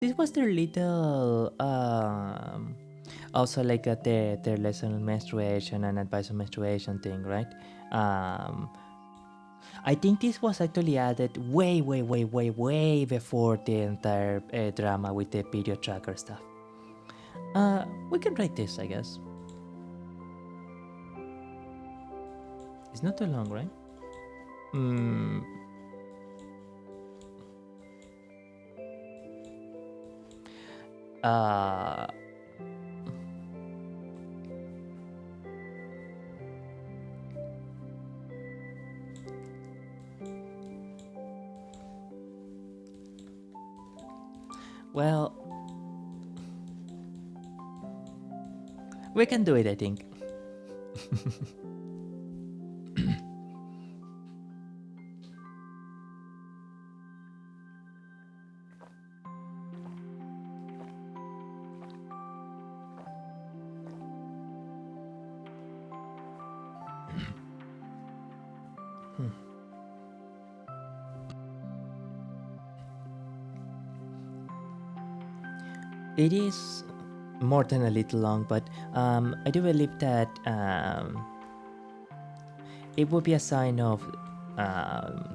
This was their little, also like their lesson on menstruation and advice on menstruation thing, right? Um, I think this was actually added way before the entire drama with the period tracker stuff. We can write this, I guess. It's not too long, right? Mm, uh, well, we can do it, I think. It is more than a little long, but I do believe that it would be a sign of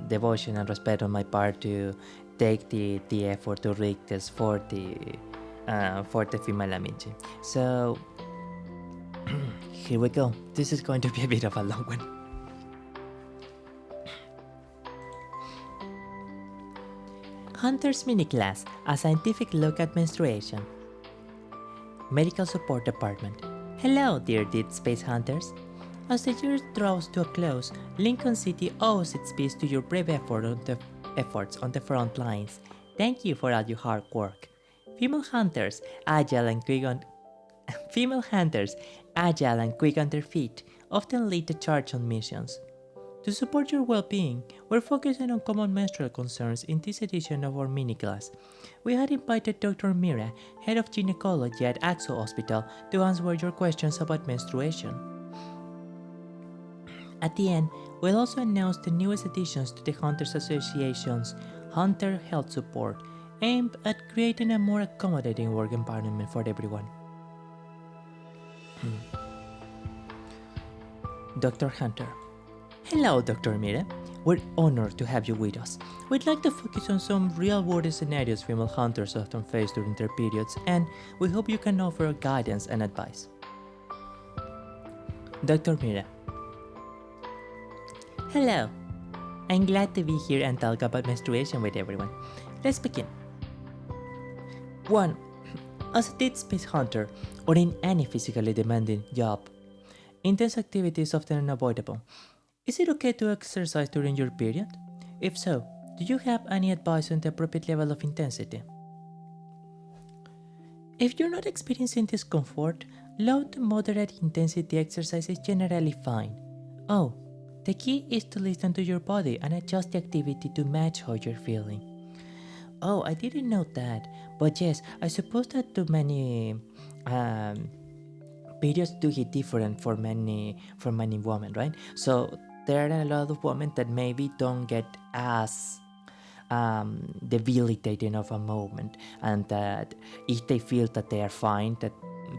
devotion and respect on my part to take the effort to read this for the female Amici. So here we go. This is going to be a bit of a long one. Hunter's Mini Class, a scientific look at menstruation. Medical Support Department. Hello, dear Dead Space Hunters. As the year draws to a close, Lincoln City owes its peace to your brave efforts on the front lines. Thank you for all your hard work. Female hunters, agile and quick on female hunters, agile and quick on their feet, often lead the charge on missions. To support your well-being, we're focusing on common menstrual concerns in this edition of our mini-class. We had invited Dr. Mira, head of gynecology at Axo Hospital, to answer your questions about menstruation. At the end, we'll also announce the newest additions to the Hunters Association's Hunter Health Support, aimed at creating a more accommodating work environment for everyone. Dr. Hunter. Hello, Dr. Mira. We're honored to have you with us. We'd like to focus on some real-world scenarios female hunters often face during their periods, and we hope you can offer guidance and advice. Dr. Mira. Hello. I'm glad to be here and talk about menstruation with everyone. Let's begin. 1. As a dead space hunter, or in any physically demanding job, intense activity is often unavoidable. Is it okay to exercise during your period? If so, do you have any advice on the appropriate level of intensity? If you're not experiencing discomfort, low to moderate intensity exercise is generally fine. Oh, the key is to listen to your body and adjust the activity to match how you're feeling. Oh, I didn't know that, but yes, I suppose that too many periods do hit different for many women, right? So there are a lot of women that maybe don't get as debilitating of a moment, and that if they feel that they are fine, that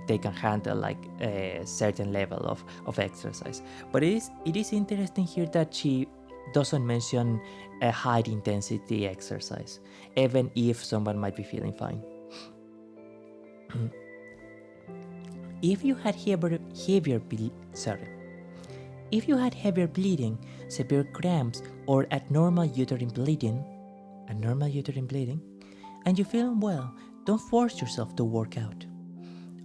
they can handle like a certain level of exercise. But it is interesting here that she doesn't mention a high intensity exercise, even if someone might be feeling fine. If you had if you had heavier bleeding, severe cramps, or abnormal uterine bleeding, and you feel unwell, don't force yourself to work out.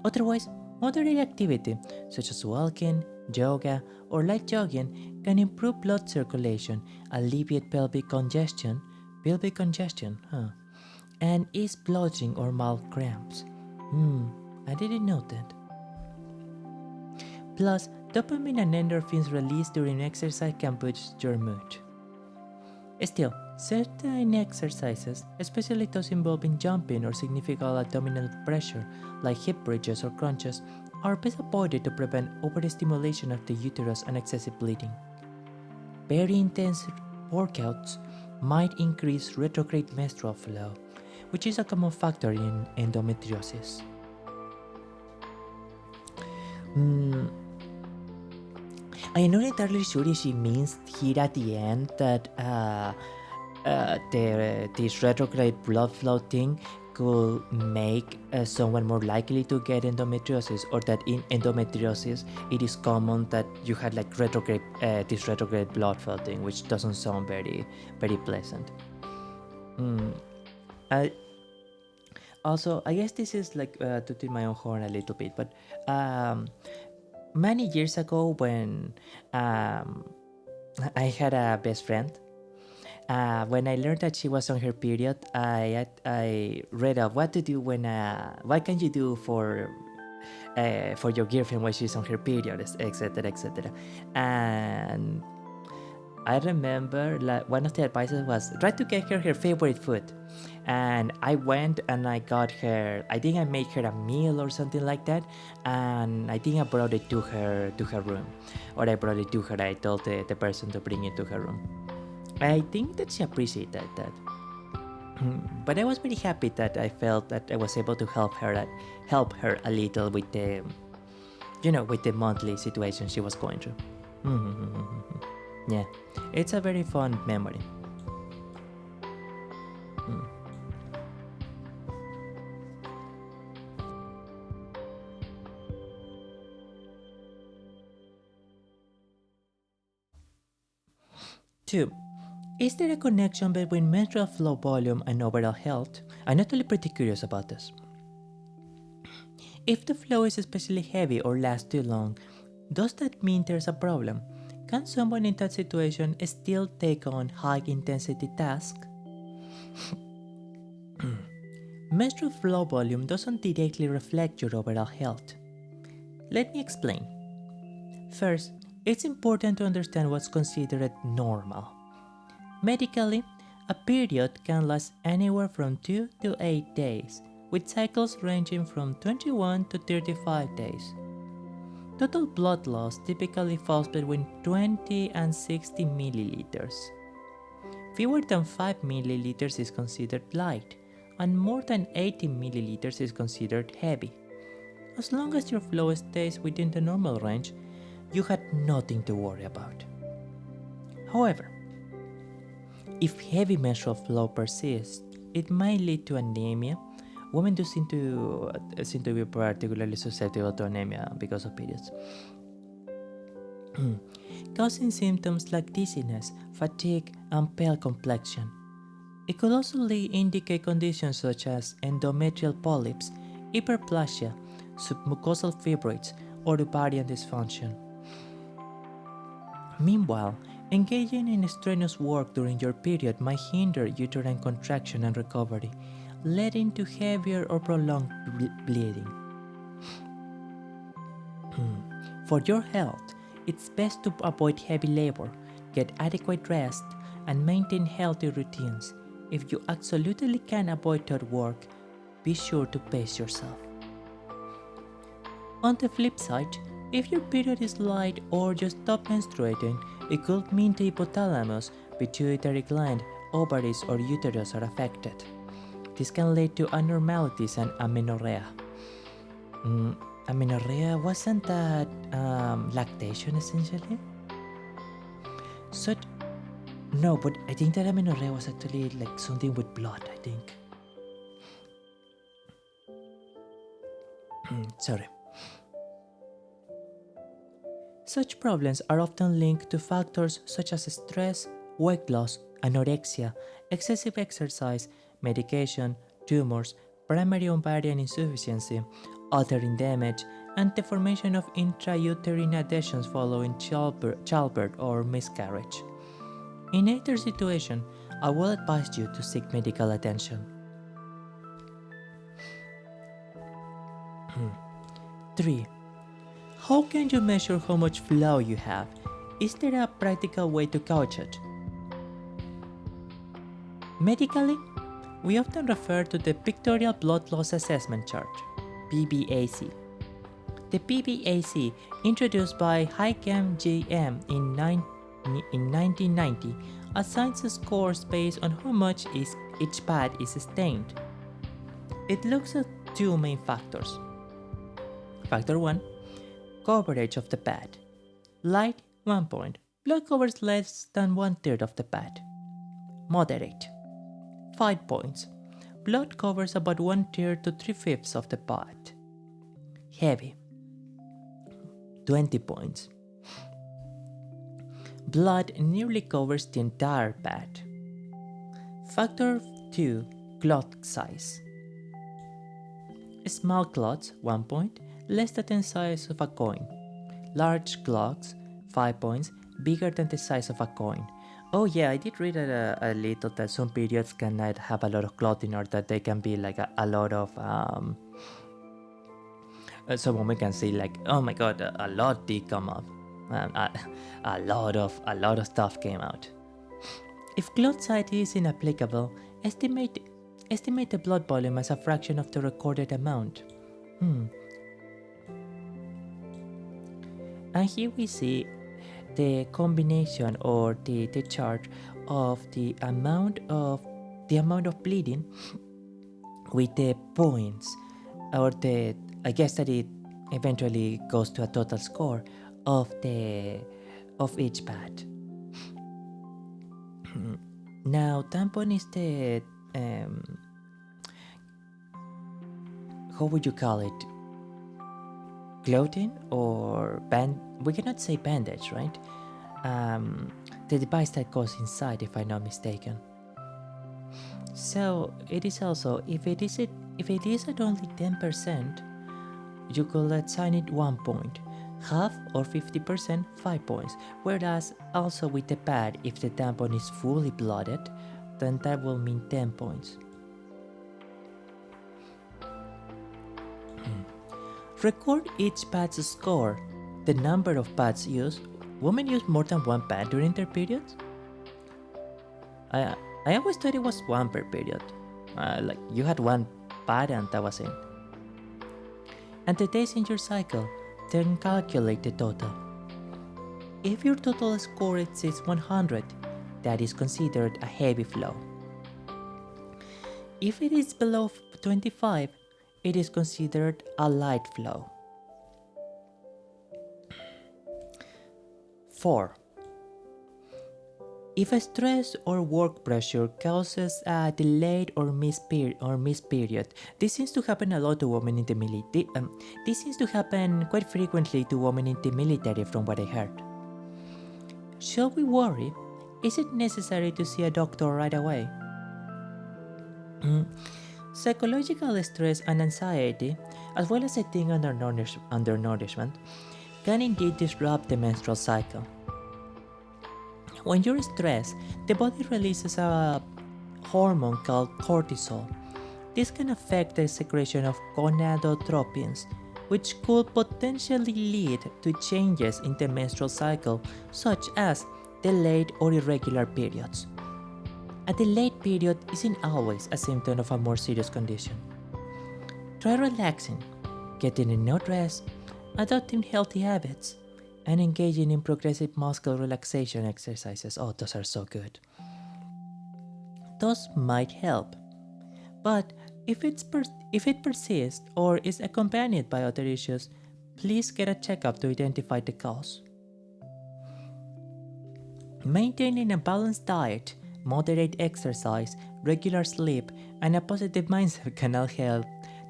Otherwise, moderate activity such as walking, yoga, or light jogging can improve blood circulation, alleviate pelvic congestion, and ease bloating or mild cramps. I didn't know that. Plus, dopamine and endorphins released during exercise can boost your mood. Still, certain exercises, especially those involving jumping or significant abdominal pressure, like hip bridges or crunches, are best avoided to prevent overstimulation of the uterus and excessive bleeding. Very intense workouts might increase retrograde menstrual flow, which is a common factor in endometriosis. Mm, I'm not entirely sure if she means here at the end that this retrograde blood flow thing could make someone more likely to get endometriosis, or that in endometriosis it is common that you had like retrograde this retrograde blood flow thing, which doesn't sound very pleasant. I Also, I guess this is like to toot my own horn a little bit, but many years ago when I had a best friend. When I learned that she was on her period, I read up what to do when what can you do for your girlfriend when she's on her period, etc., etc. And I remember like one of the advices was try to get her favorite food. And I went and I got her. I think I made her a meal or something like that, and I think I brought it to her room, or I brought it to her. I told the person to bring it to her room. I think that she appreciated that. But I was very happy that I felt that I was able to help her a little with the with the monthly situation she was going through. Yeah, it's a very fun memory. 2. Is there a connection between menstrual flow volume and overall health? I'm actually pretty curious about this. If the flow is especially heavy or lasts too long, does that mean there's a problem? Can someone in that situation still take on high intensity tasks? Menstrual flow volume doesn't directly reflect your overall health. Let me explain. First, it's important to understand what's considered normal. Medically, a period can last anywhere from 2 to 8 days, with cycles ranging from 21 to 35 days. Total blood loss typically falls between 20 and 60 milliliters. Fewer than 5 milliliters is considered light, and more than 80 milliliters is considered heavy. As long as your flow stays within the normal range, you had nothing to worry about. However, if heavy menstrual flow persists, it might lead to anemia. Women do seem to be particularly susceptible to anemia because of periods, causing symptoms like dizziness, fatigue, and pale complexion. It could also indicate conditions such as endometrial polyps, hyperplasia, submucosal fibroids, or ovarian dysfunction. Meanwhile, engaging in strenuous work during your period might hinder uterine contraction and recovery, leading to heavier or prolonged bleeding. For your health, it's best to avoid heavy labor, get adequate rest, and maintain healthy routines. If you absolutely can avoid that work, be sure to pace yourself. On the flip side, if your period is light or you stop menstruating, it could mean the hypothalamus, pituitary gland, ovaries, or uterus are affected. This can lead to abnormalities and amenorrhea. Amenorrhea, wasn't that lactation essentially? No, but I think that amenorrhea was actually like something with blood, I think. Sorry. Such problems are often linked to factors such as stress, weight loss, anorexia, excessive exercise, medication, tumors, primary ovarian insufficiency, uterine damage, and the formation of intrauterine adhesions following childbirth or miscarriage. In either situation, I will advise you to seek medical attention. 3. How can you measure how much flow you have? Is there a practical way to gauge it? Medically, we often refer to the Pictorial Blood Loss Assessment Chart, PBAC. The PBAC, introduced by Higham J.M. in 1990, assigns scores based on how much each pad is stained. it looks at two main factors. Factor 1, coverage of the pad. Light, 1 point. Blood covers less than 1/3 of the pad. Moderate, 5 points. Blood covers about 1/3 to 3/5 of the pad. Heavy, 20 points. Blood nearly covers the entire pad. Factor 2, clot size. Small clots, 1 point, less than the size of a coin. Large clots, 5 points, bigger than the size of a coin. Oh yeah, I did read a little that some periods cannot have a lot of clotting, or that they can be like a lot of some women can say like, oh my god, a lot did come up. A lot of stuff came out. If clot size is inapplicable, estimate the blood volume as a fraction of the recorded amount. And here we see the combination or the chart of the amount of bleeding with the points, or the, I guess that it eventually goes to a total score of each pad. Now tampon is the how would you call it? Clothing or band? We cannot say bandage, right? The device that goes inside, if I'm not mistaken. So it is also, if it is at only 10%, you could assign it 1 point. Half or 50%, 5 points. Whereas also with the pad, if the tampon is fully blooded, then that will mean 10 points. Record each pad's score. The number of pads used. Women use more than one pad during their periods? I always thought it was one per period. Like you had one pad and that was it. And the days in your cycle, then calculate the total. If your total score exceeds 100, that is considered a heavy flow. If it is below 25, it is considered a light flow. 4. If a stress or work pressure causes a delayed or missed period, this seems to happen a lot to women in the military. This seems to happen quite frequently to women in the military, from what I heard. Should we worry? Is it necessary to see a doctor right away? Psychological stress and anxiety, as well as eating undernourishment, can indeed disrupt the menstrual cycle. When you're stressed, the body releases a hormone called cortisol. This can affect the secretion of gonadotropins, which could potentially lead to changes in the menstrual cycle, such as delayed or irregular periods. A delayed period isn't always a symptom of a more serious condition. Try relaxing, getting enough rest, adopting healthy habits, and engaging in progressive muscle relaxation exercises. Oh, those are so good. Those might help. But if it persists or is accompanied by other issues, please get a checkup to identify the cause. Maintaining a balanced diet, moderate exercise, regular sleep, and a positive mindset can all help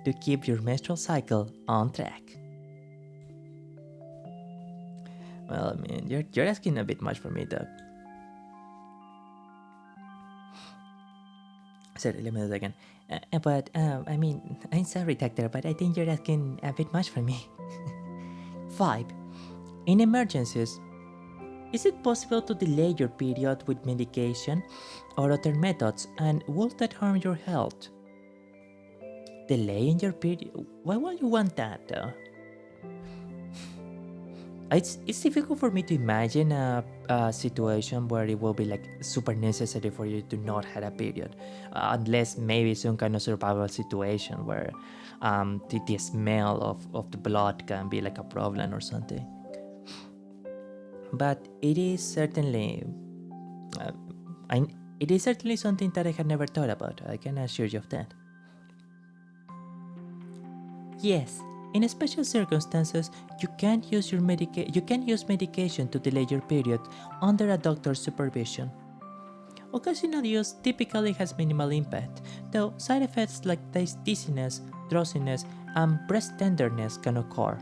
to keep your menstrual cycle on track. Well, I mean, you're asking a bit much for me, Doug. Sorry, let me do that again. I mean, I'm sorry, doctor, but I think you're asking a bit much for me. 5. In emergencies, is it possible to delay your period with medication or other methods, and will that harm your health? Delaying your period? Why would you want that, though? It's difficult for me to imagine a situation where it will be like super necessary for you to not have a period, unless maybe some kind of survival situation where the smell of the blood can be like a problem or something. But it is certainly something that I had never thought about. I can assure you of that. Yes, in special circumstances, you can use medication to delay your period under a doctor's supervision. Occasional use typically has minimal impact, though side effects like dizziness, drowsiness, and breast tenderness can occur.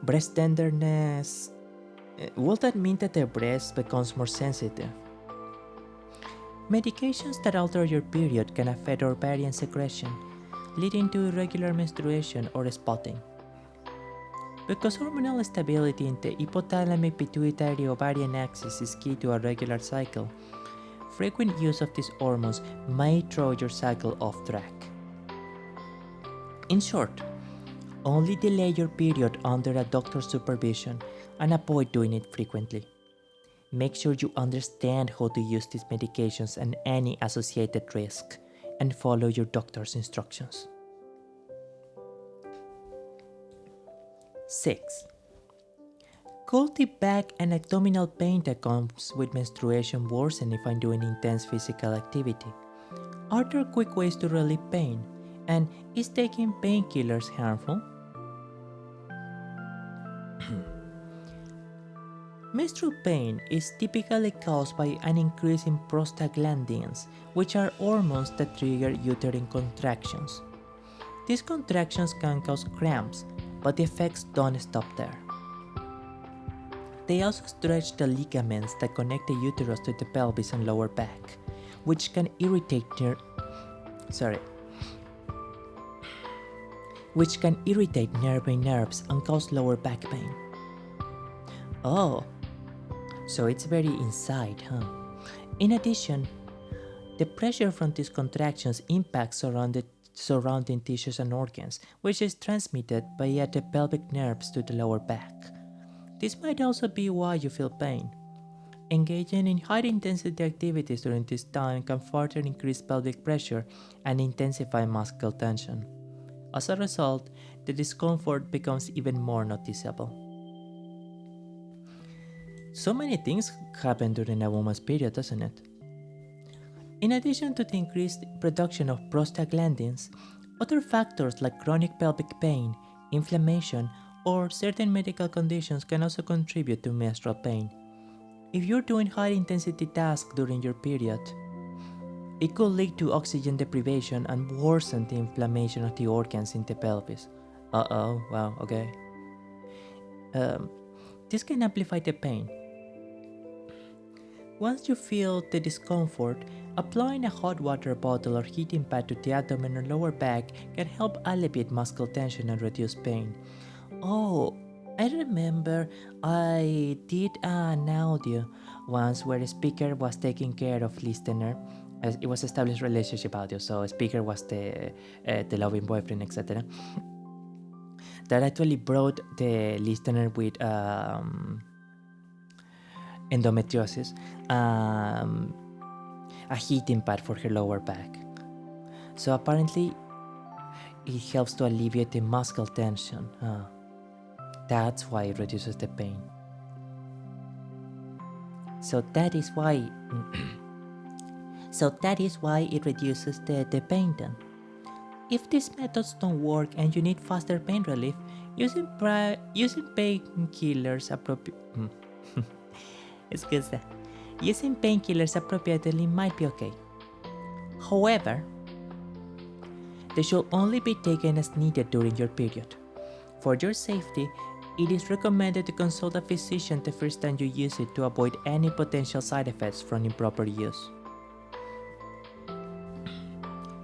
Breast tenderness. Will that mean that the breast becomes more sensitive? Medications that alter your period can affect ovarian secretion, leading to irregular menstruation or spotting. Because hormonal stability in the hypothalamic pituitary ovarian axis is key to a regular cycle, frequent use of these hormones may throw your cycle off track. In short, only delay your period under a doctor's supervision and avoid doing it frequently. Make sure you understand how to use these medications and any associated risk, and follow your doctor's instructions. 6. Could the back and abdominal pain that comes with menstruation worsen if I'm doing intense physical activity? Are there quick ways to relieve pain? And is taking painkillers harmful? Menstrual pain is typically caused by an increase in prostaglandins, which are hormones that trigger uterine contractions. These contractions can cause cramps, but the effects don't stop there. They also stretch the ligaments that connect the uterus to the pelvis and lower back, which can irritate nearby nerves and cause lower back pain. Oh, so it's very inside, huh? In addition, the pressure from these contractions impacts surrounding tissues and organs, which is transmitted via the pelvic nerves to the lower back. This might also be why you feel pain. Engaging in high intensity activities during this time can further increase pelvic pressure and intensify muscle tension. As a result, the discomfort becomes even more noticeable. So many things happen during a woman's period, doesn't it? In addition to the increased production of prostaglandins, other factors like chronic pelvic pain, inflammation, or certain medical conditions can also contribute to menstrual pain. If you're doing high intensity tasks during your period, it could lead to oxygen deprivation and worsen the inflammation of the organs in the pelvis. Wow, okay. This can amplify the pain. Once you feel the discomfort, applying a hot water bottle or heating pad to the abdomen or lower back can help alleviate muscle tension and reduce pain. Oh, I remember I did an audio once where a speaker was taking care of listener. As it was established relationship audio, so a speaker was the loving boyfriend, etc. That actually brought the listener with endometriosis a heating pad for her lower back. So apparently, it helps to alleviate the muscle tension. That's why it reduces the pain. So that is why it reduces the pain then. If these methods don't work and you need faster pain relief, using painkillers using painkillers appropriately might be okay. However, they should only be taken as needed during your period. For your safety, it is recommended to consult a physician the first time you use it to avoid any potential side effects from improper use.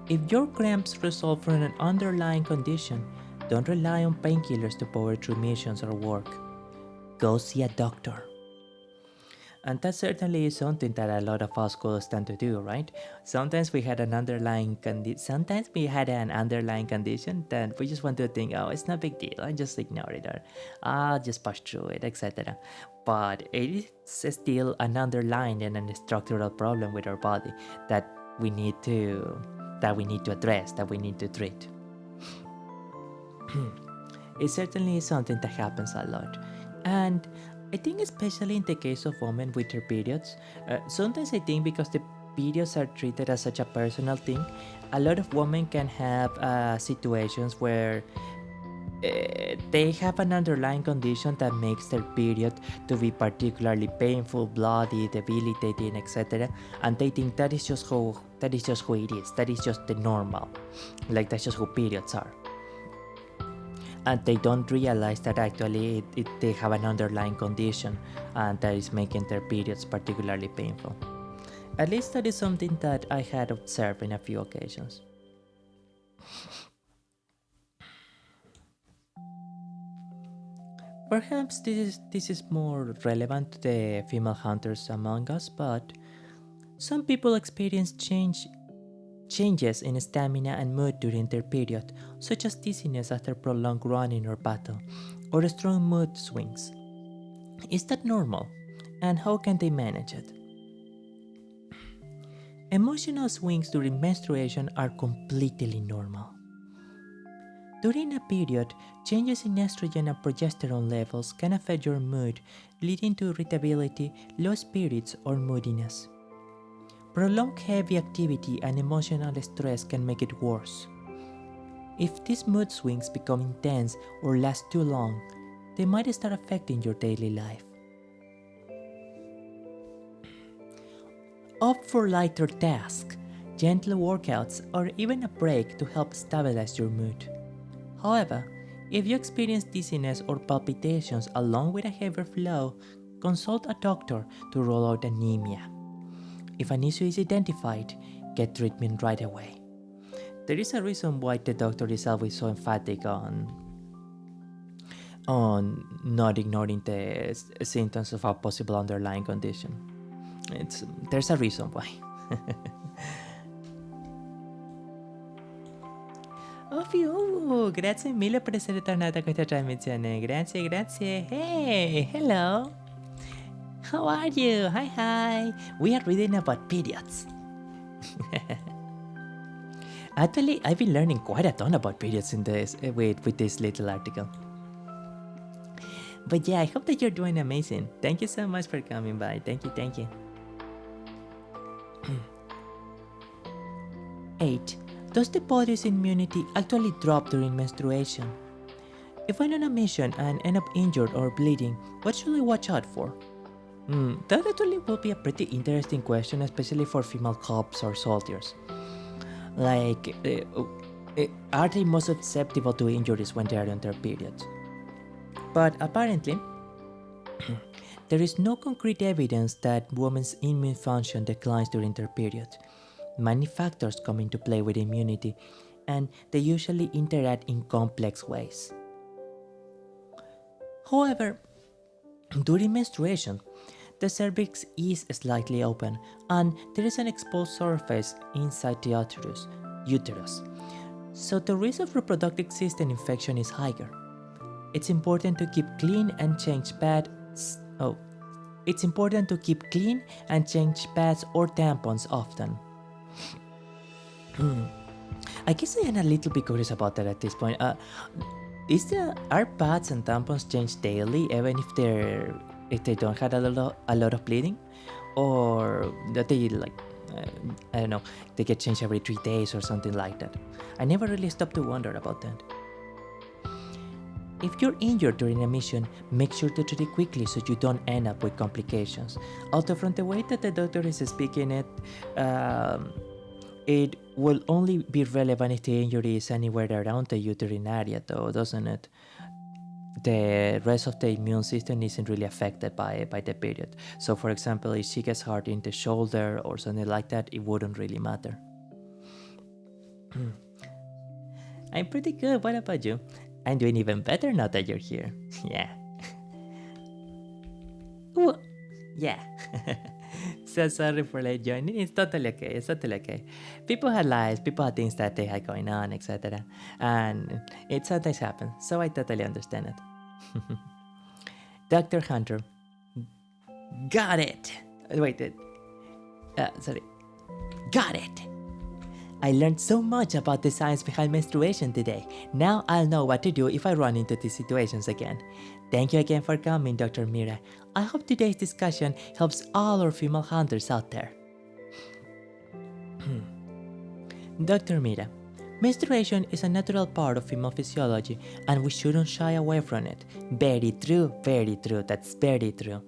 If your cramps result from an underlying condition, don't rely on painkillers to power through missions or work. Go see a doctor. And that certainly is something that a lot of us could stand to do, right? Sometimes we had an underlying condition that we just want to think, oh, it's no big deal, I just ignore it, or I'll just push through it, etc. But it is still an underlying and a structural problem with our body that we need to address, that we need to treat. It certainly is something that happens a lot. And I think especially in the case of women with their periods, sometimes I think because the periods are treated as such a personal thing, a lot of women can have situations where they have an underlying condition that makes their period to be particularly painful, bloody, debilitating, etc. And they think that is just how it is. That is just the normal. Like that's just how periods are. And they don't realize that actually they have an underlying condition and that is making their periods particularly painful. At least that is something that I had observed in a few occasions. Perhaps this is more relevant to the female hunters among us, but some people experience changes in stamina and mood during their period, such as dizziness after prolonged running or battle, or strong mood swings. Is that normal? And how can they manage it? Emotional swings during menstruation are completely normal. During a period, changes in estrogen and progesterone levels can affect your mood, leading to irritability, low spirits, or moodiness. Prolonged heavy activity and emotional stress can make it worse. If these mood swings become intense or last too long, they might start affecting your daily life. Opt for lighter tasks, gentle workouts, or even a break to help stabilize your mood. However, if you experience dizziness or palpitations along with a heavier flow, consult a doctor to rule out anemia. If an issue is identified, get treatment right away. There is a reason why the doctor is always so emphatic on not ignoring the symptoms of a possible underlying condition. There's a reason why. Ovvio, grazie mille per essere tornata a questa trasmissione. Grazie. Hey, hello. How are you? Hi. We are reading about periods. Actually, I've been learning quite a ton about periods in this with this little article. But yeah, I hope that you're doing amazing. Thank you so much for coming by. Thank you. 8. Does the body's immunity actually drop during menstruation? If I'm on a mission and end up injured or bleeding, what should I watch out for? That actually would be a pretty interesting question, especially for female cops or soldiers. Like, are they most susceptible to injuries when they are on their periods? But apparently, there is no concrete evidence that women's immune function declines during their period. Many factors come into play with immunity, and they usually interact in complex ways. However, during menstruation, the cervix is slightly open and there is an exposed surface inside the uterus. So the risk of reproductive system infection is higher. It's important to keep clean and change pads. It's important to keep clean and change pads or tampons often. I guess I am a little bit curious about that at this point. Are pads and tampons changed daily, even if they don't have a lot of bleeding, or that they I don't know, they get changed every 3 days or something like that? I never really stopped to wonder about that. If you're injured during a mission, make sure to treat it quickly so you don't end up with complications. Although from the way that the doctor is speaking it will only be relevant if the injury is anywhere around the uterine area, though, doesn't it? The rest of the immune system isn't really affected by the period. So for example, if she gets hurt in the shoulder or something like that, it wouldn't really matter. I'm pretty good. What about you? I'm doing even better now that you're here. Yeah. Ooh. Yeah. So sorry for late joining. It's totally okay. People have lives, people have things that they have going on, etc. And it sometimes happens, so I totally understand it. Dr. Hunter. Got it! Wait, sorry. Got it! I learned so much about the science behind menstruation today. Now I'll know what to do if I run into these situations again. Thank you again for coming, Dr. Mira. I hope today's discussion helps all our female hunters out there. Dr. Mira, menstruation is a natural part of female physiology and we shouldn't shy away from it. Very true, that's very true.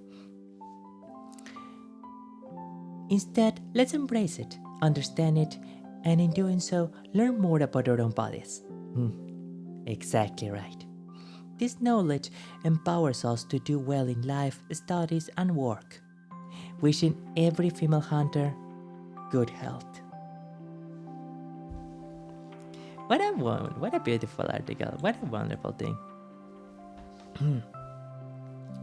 Instead, let's embrace it, understand it, and in doing so, learn more about our own bodies. Exactly right. This knowledge empowers us to do well in life, studies, and work. Wishing every female hunter good health. What a beautiful article. What a wonderful thing.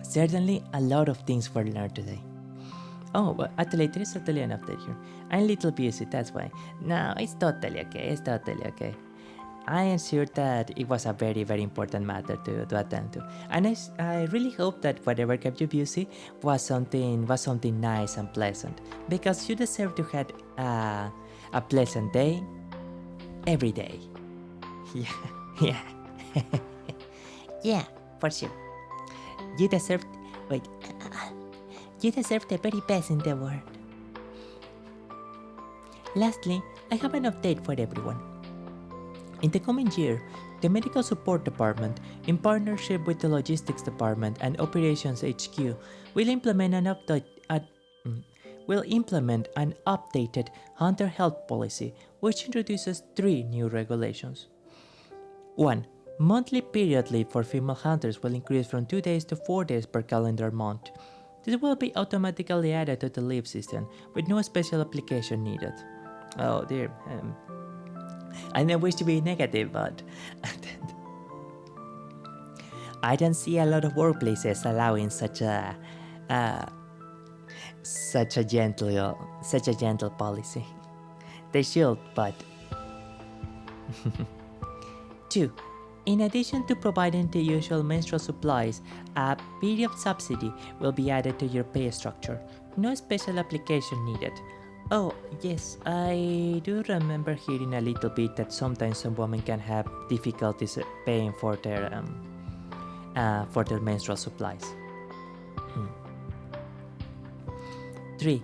Certainly a lot of things were learned today. Oh, but actually there is totally an update here. I'm a little busy, that's why. No, it's totally okay. I am sure that it was a very, very important matter to attend to. And I really hope that whatever kept you busy was something nice and pleasant. Because you deserve to have a pleasant day every day. Yeah. Yeah, for sure. You deserve the very best in the world. Lastly, I have an update for everyone. In the coming year, the Medical Support Department, in partnership with the Logistics Department and Operations HQ, will implement an updated hunter health policy, which introduces 3 new regulations. 1. Monthly period leave for female hunters will increase from 2 days to 4 days per calendar month. This will be automatically added to the leave system with no special application needed. Oh dear. I don't wish to be negative, but I don't see a lot of workplaces allowing such a gentle policy. They should, but 2. In addition to providing the usual menstrual supplies, a period subsidy will be added to your pay structure. No special application needed. Oh, yes, I do remember hearing a little bit that sometimes some women can have difficulties paying for their menstrual supplies. 3.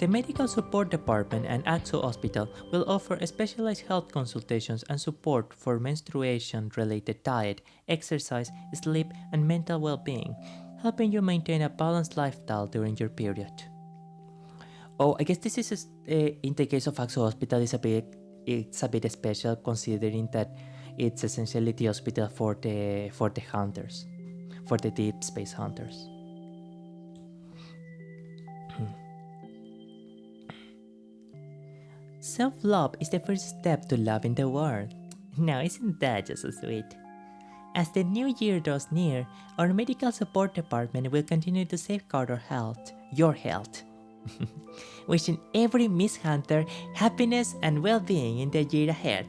The Medical Support Department and AXO Hospital will offer specialized health consultations and support for menstruation-related diet, exercise, sleep, and mental well-being, helping you maintain a balanced lifestyle during your period. Oh, I guess this is in the case of AXO Hospital, it's a bit special considering that it's essentially the hospital for the hunters, for the deep space hunters. Self-love is the first step to love in the world. Now, isn't that just so sweet? As the new year draws near, our medical support department will continue to safeguard our health, your health. Wishing every Miss Hunter happiness and well-being in the year ahead.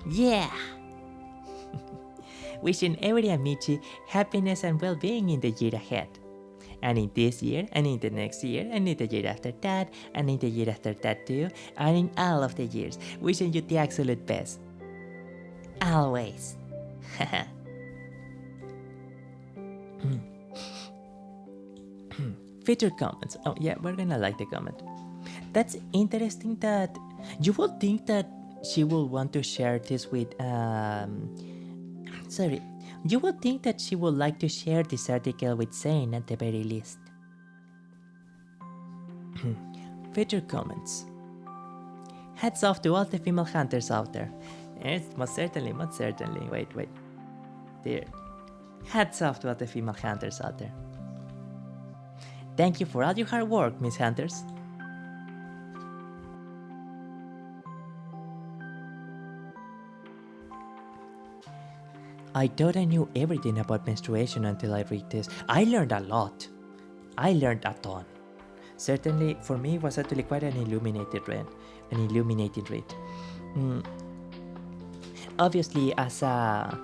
Yeah! Wishing every Amici happiness and well-being in the year ahead. And in this year, and in the next year, and in the year after that, and in the year after that too, and in all of the years, wishing you the absolute best. Always. Feature comments. Oh yeah, we're gonna like the comment. That's interesting that you would think that she will want to share this with you would think that she would like to share this article with Zane at the very least. Feature comments. Hats off to all the female hunters out there. Yes, most certainly. Wait. There. Hats off to all the female hunters out there. Thank you for all your hard work, Miss Hunters. I thought I knew everything about menstruation until I read this. I learned a lot. I learned a ton. Certainly, for me, it was actually quite an illuminating read. Obviously, as a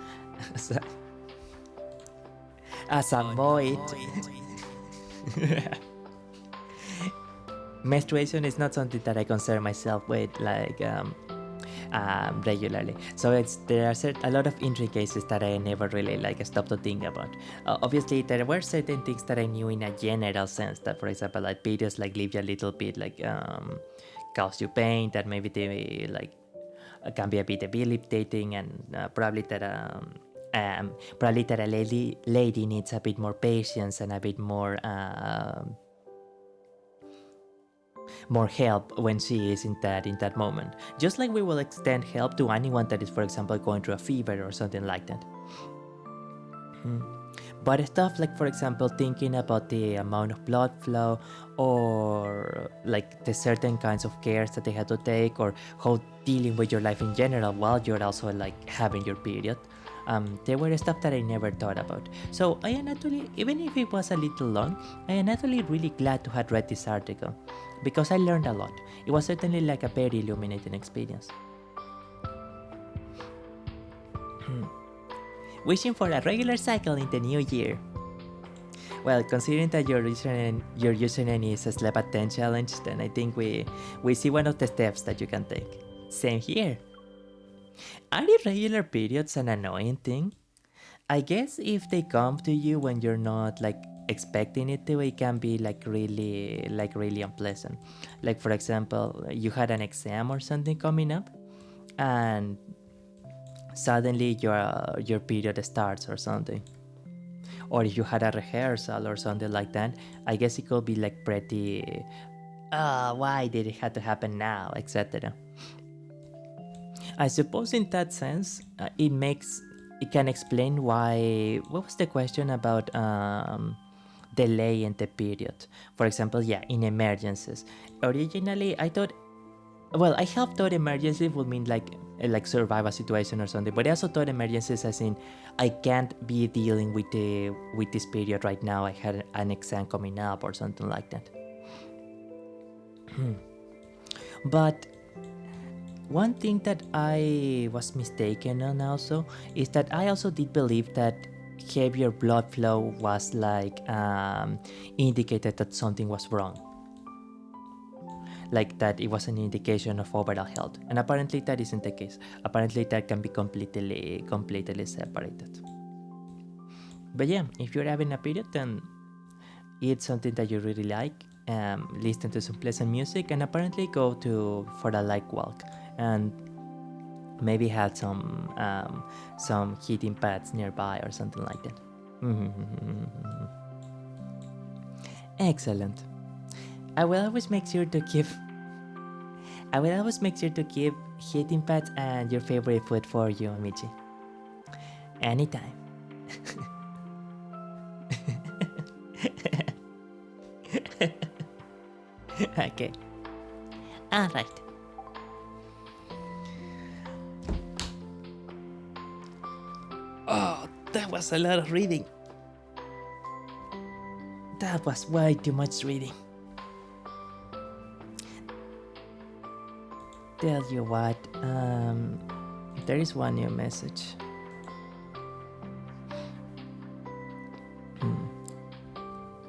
moit, menstruation is not something that I concern myself with. Like, regularly. So there are a lot of intricacies that I never really like stopped to think about. Obviously, there were certain things that I knew in a general sense. That, for example, like periods like leave you a little bit like cause you pain. That maybe they like can be a bit debilitating, and probably that a lady needs a bit more patience and a bit more help when she is in that moment. Just like we will extend help to anyone that is, for example, going through a fever or something like that. But stuff like, for example, thinking about the amount of blood flow, or like the certain kinds of cares that they had to take, or how dealing with your life in general while you're also like having your period. There were stuff that I never thought about. So I am actually, even if it was a little long, I am actually really glad to have read this article, because I learned a lot. It was certainly like a very illuminating experience. Wishing for a regular cycle in the new year. Well, considering that your username is a Sleep at 10 challenge, then I think we see one of the steps that you can take. Same here. Are irregular periods an annoying thing? I guess if they come to you when you're not like expecting it to, it can be like really unpleasant. Like, for example, you had an exam or something coming up, and suddenly your period starts or something. Or if you had a rehearsal or something like that, I guess it could be like pretty, why did it have to happen now, etc. I suppose in that sense, it can explain why. What was the question about delay in the period? For example, yeah, in emergencies. Originally, I thought, well, I have thought emergency would mean like survive a situation or something, but I also thought emergencies as in I can't be dealing with this period right now. I had an exam coming up or something like that. But one thing that I was mistaken on also is that I also did believe that heavier blood flow was like indicated that something was wrong, like that it was an indication of overall health, and apparently that isn't the case. Apparently that can be completely separated. But yeah, if you're having a period, then eat something that you really like, listen to some pleasant music, and apparently go for a light walk, and maybe have some heating pads nearby or something like that. Excellent. I will always make sure to keep heating pads and your favorite food for you, Michi. Anytime. Okay. Alright. Oh, that was a lot of reading. That was way too much reading. Tell you what, there is one new message.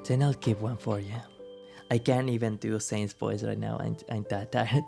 Then I'll keep one for you. I can't even do Saint's voice right now. I'm that tired.